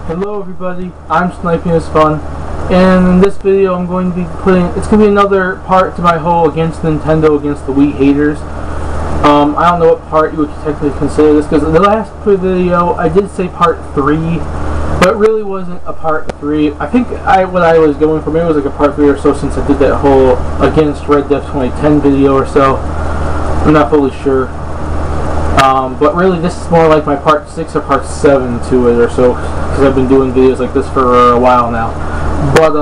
Hello everybody, I'm SnipingisFun, and in this video I'm going to be it's going to be another part to my whole against Nintendo, against the Wii haters. I don't know what part you would technically consider this, because in the last video I did say part 3, but it really wasn't a part 3. I think what I was going for, maybe it was like a part 3 or so, since I did that whole against Red Death 2010 video or so. I'm not fully sure. But really this is more like my part 6 or part 7 to it or so, because I've been doing videos like this for a while now. But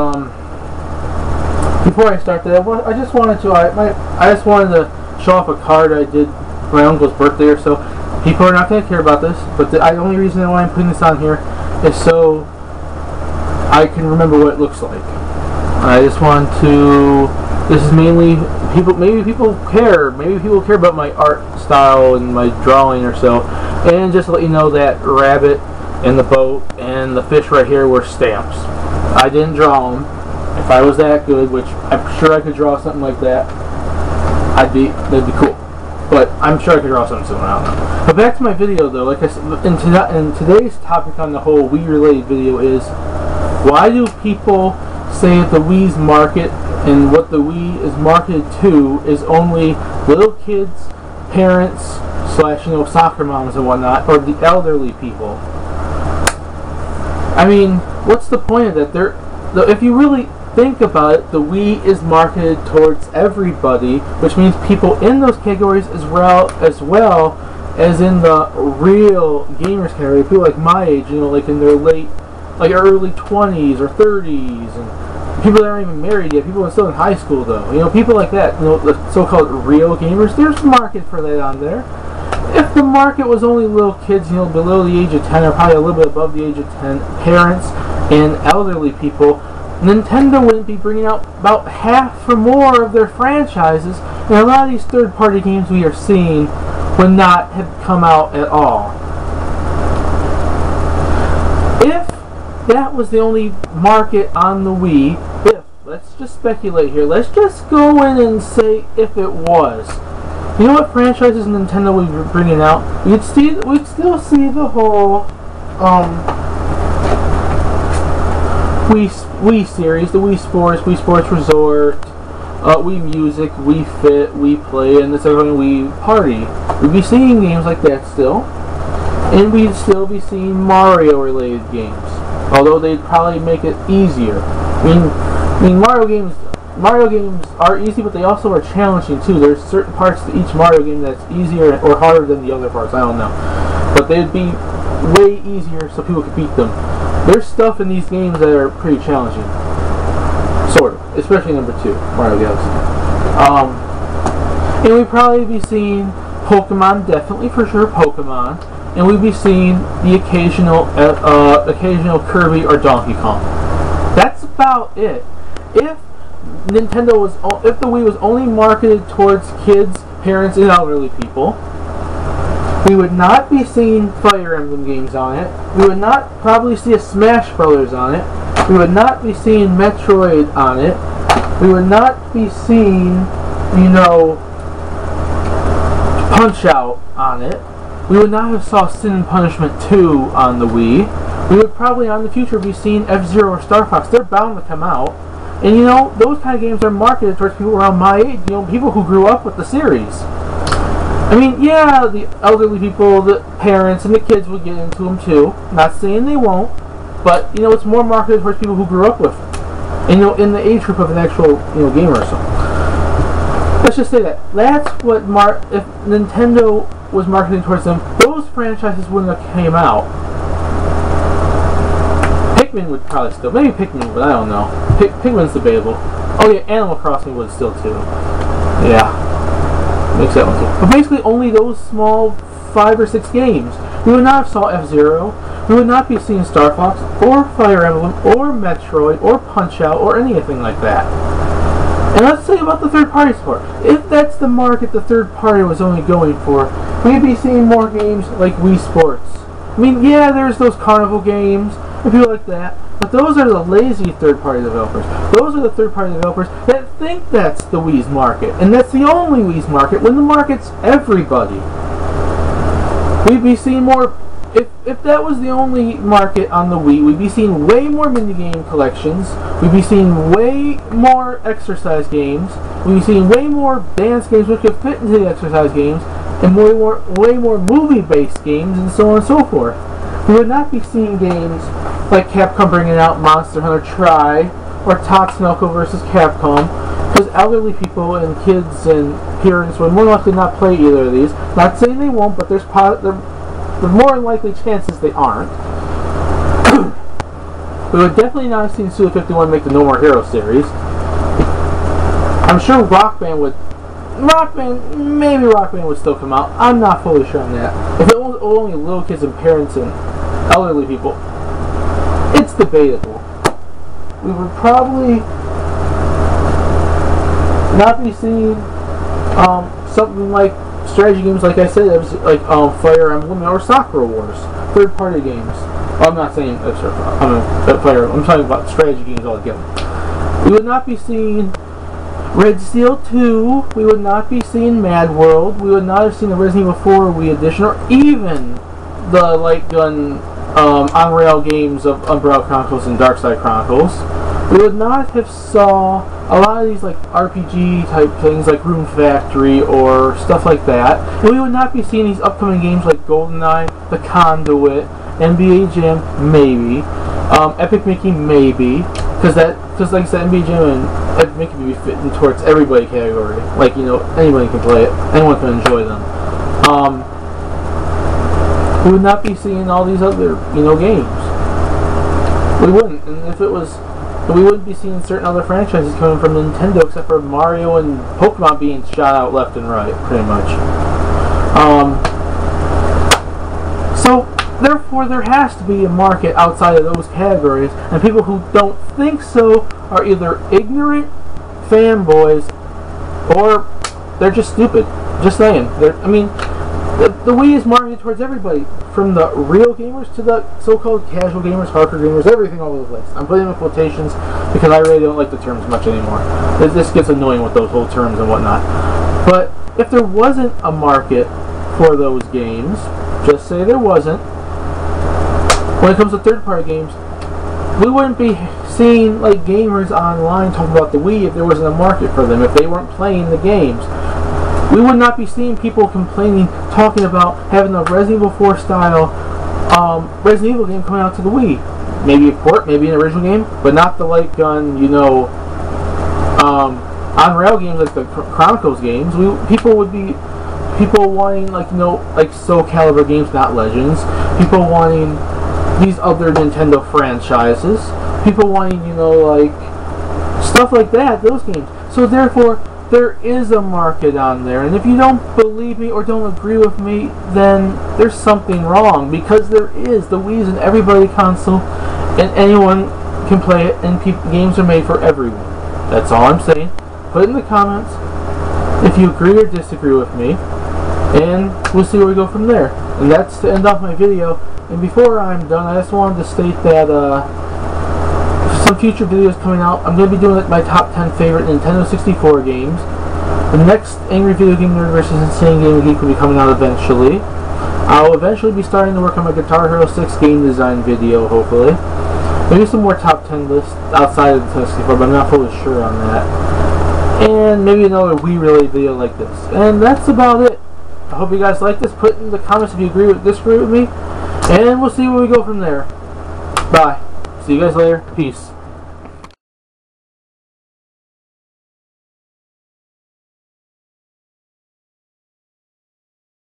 before I start that, I just wanted to show off a card I did for my uncle's birthday or so. People are not going to care about this, but the only reason why I'm putting this on here is so I can remember what it looks like. I just want to. This is mainly maybe people care about my art style and my drawing or so, and just to let you know that rabbit and the boat and the fish right here were stamps. I didn't draw them. If I was that good, which I'm sure I could draw something like that, that'd be cool. But I'm sure I could draw something similar. I don't know. But back to my video though, like I said, in today's topic on the whole Wii related video is, why do people say that the Wii's market and what the Wii is marketed to is only little kids, parents, slash, soccer moms and whatnot, or the elderly people? I mean, what's the point of that? If you really think about it, the Wii is marketed towards everybody, which means people in those categories as well as in the real gamers category, people like my age, like in their early 20s or 30s, and people that aren't even married yet, people that are still in high school though, people like that, the so-called real gamers. There's a market for that on there. If the market was only little kids, below the age of 10, or probably a little bit above the age of 10, parents and elderly people, Nintendo wouldn't be bringing out about half or more of their franchises, and a lot of these third-party games we are seeing would not have come out at all. If that was the only market on the Wii, let's just speculate here, let's just go in and say if it was. You know what franchises Nintendo would be bringing out? We'd still see the whole Wii series, the Wii Sports Resort, Wii Music, Wii Fit, Wii Play, and the second Wii Party. We'd be seeing games like that still, and we'd still be seeing Mario-related games. Although they'd probably make it easier. I mean, Mario games are easy, but they also are challenging too. There's certain parts to each Mario game that's easier or harder than the other parts. I don't know, but they'd be way easier so people could beat them. There's stuff in these games that are pretty challenging, sort of, especially number 2, Mario Galaxy. And we'd probably be seeing Pokemon, definitely for sure Pokemon, and we'd be seeing the occasional Kirby or Donkey Kong. That's about it. If the Wii was only marketed towards kids, parents, and elderly people, we would not be seeing Fire Emblem games on it. We would not probably see a Smash Brothers on it. We would not be seeing Metroid on it. We would not be seeing, Punch-Out on it. We would not have saw Sin and Punishment 2 on the Wii. We would probably, in the future, be seeing F-Zero or Star Fox. They're bound to come out. And those kind of games are marketed towards people around my age, people who grew up with the series. I mean, yeah, the elderly people, the parents, and the kids will get into them too. Not saying they won't, but, it's more marketed towards people who grew up with it. In the age group of an actual, gamer or so. Let's just say that. That's what if Nintendo was marketing towards them, those franchises wouldn't have came out. Pikmin would probably still, maybe Pikmin, but I don't know. Pikmin's debatable. Oh yeah, Animal Crossing would still too. Yeah, makes that one too. But basically only those small 5 or 6 games. We would not have saw F-Zero. We would not be seeing Star Fox, or Fire Emblem, or Metroid, or Punch-Out, or anything like that. And let's say about the third-party support. If that's the market the third party was only going for, we'd be seeing more games like Wii Sports. I mean, yeah, there's those carnival games, and people like that, but those are the lazy third-party developers. Those are the third-party developers that think that's the Wii's market, and that's the only Wii's market, when the market's everybody. We'd be seeing more if that was the only market on the Wii, we'd be seeing way more minigame collections, we'd be seeing way more exercise games, we'd be seeing way more dance games which could fit into the exercise games, and way more movie-based games, and so on and so forth. We would not be seeing games like Capcom bringing out Monster Hunter Tri, or Tatsunoko vs. Capcom, because elderly people and kids and parents would more likely not play either of these. Not saying they won't, but there's more likely chances they aren't. We would definitely not have seen Suda 51 make the No More Heroes series. I'm sure Rock Band would still come out. I'm not fully sure on that. If it was only little kids and parents and elderly people, it's debatable. We would probably not be seeing something like strategy games, like I said, like Fire Emblem or Sakura Wars, third-party games. Well, I'm not saying I'm talking about strategy games altogether. We would not be seeing Red Steel 2. We would not be seeing Mad World. We would not have seen the Resident Evil 4 Wii Edition, or even the light gun on-rail games of Umbrella Chronicles and Darkside Chronicles. We would not have saw a lot of these like RPG type things like Rune Factory or stuff like that. And we would not be seeing these upcoming games like GoldenEye, The Conduit, NBA Jam, maybe. Epic Mickey, maybe. Because like I said, NBA Jam and Epic Mickey would be fitting towards everybody category. Like, you know, anybody can play it. Anyone can enjoy them. We would not be seeing all these other, you know, games. We wouldn't. And if it was... we wouldn't be seeing certain other franchises coming from Nintendo, except for Mario and Pokemon being shot out left and right, pretty much. So, therefore, there has to be a market outside of those categories, and people who don't think so are either ignorant fanboys, or they're just stupid. Just saying. I mean, the Wii is marketed towards everybody, from the real gamers to the so-called casual gamers, hardcore gamers, everything all over the place. I'm putting them in quotations because I really don't like the terms much anymore. This gets annoying with those whole terms and whatnot. But if there wasn't a market for those games, just say there wasn't, when it comes to third-party games, we wouldn't be seeing like gamers online talking about the Wii if there wasn't a market for them, if they weren't playing the games. We would not be seeing people complaining, talking about having a Resident Evil 4 style Resident Evil game coming out to the Wii. Maybe a port, maybe an original game, but not the light gun, you know, on-rail games like the Chronicles games. People wanting, like, you know, like Soul Calibur games, not Legends. People wanting these other Nintendo franchises. People wanting, you know, like, stuff like that, those games. So therefore, there is a market on there, and if you don't believe me or don't agree with me, then there's something wrong, because there is. The Wii is an everybody console, and anyone can play it, and games are made for everyone. That's all I'm saying. Put it in the comments if you agree or disagree with me, and we'll see where we go from there. And that's to end off my video. And before I'm done, I just wanted to state that some future videos coming out. I'm going to be doing like my top 10 favorite Nintendo 64 games. The next Angry Video Game Nerd vs. Insane Game Geek will be coming out eventually. I'll eventually be starting to work on my Guitar Hero 6 game design video, hopefully. Maybe some more top 10 lists outside of the Nintendo 64, but I'm not fully sure on that. And maybe another Wii related video like this. And that's about it. I hope you guys like this. Put in the comments if you agree or disagree with me. And we'll see where we go from there. Bye. See you guys later. Peace.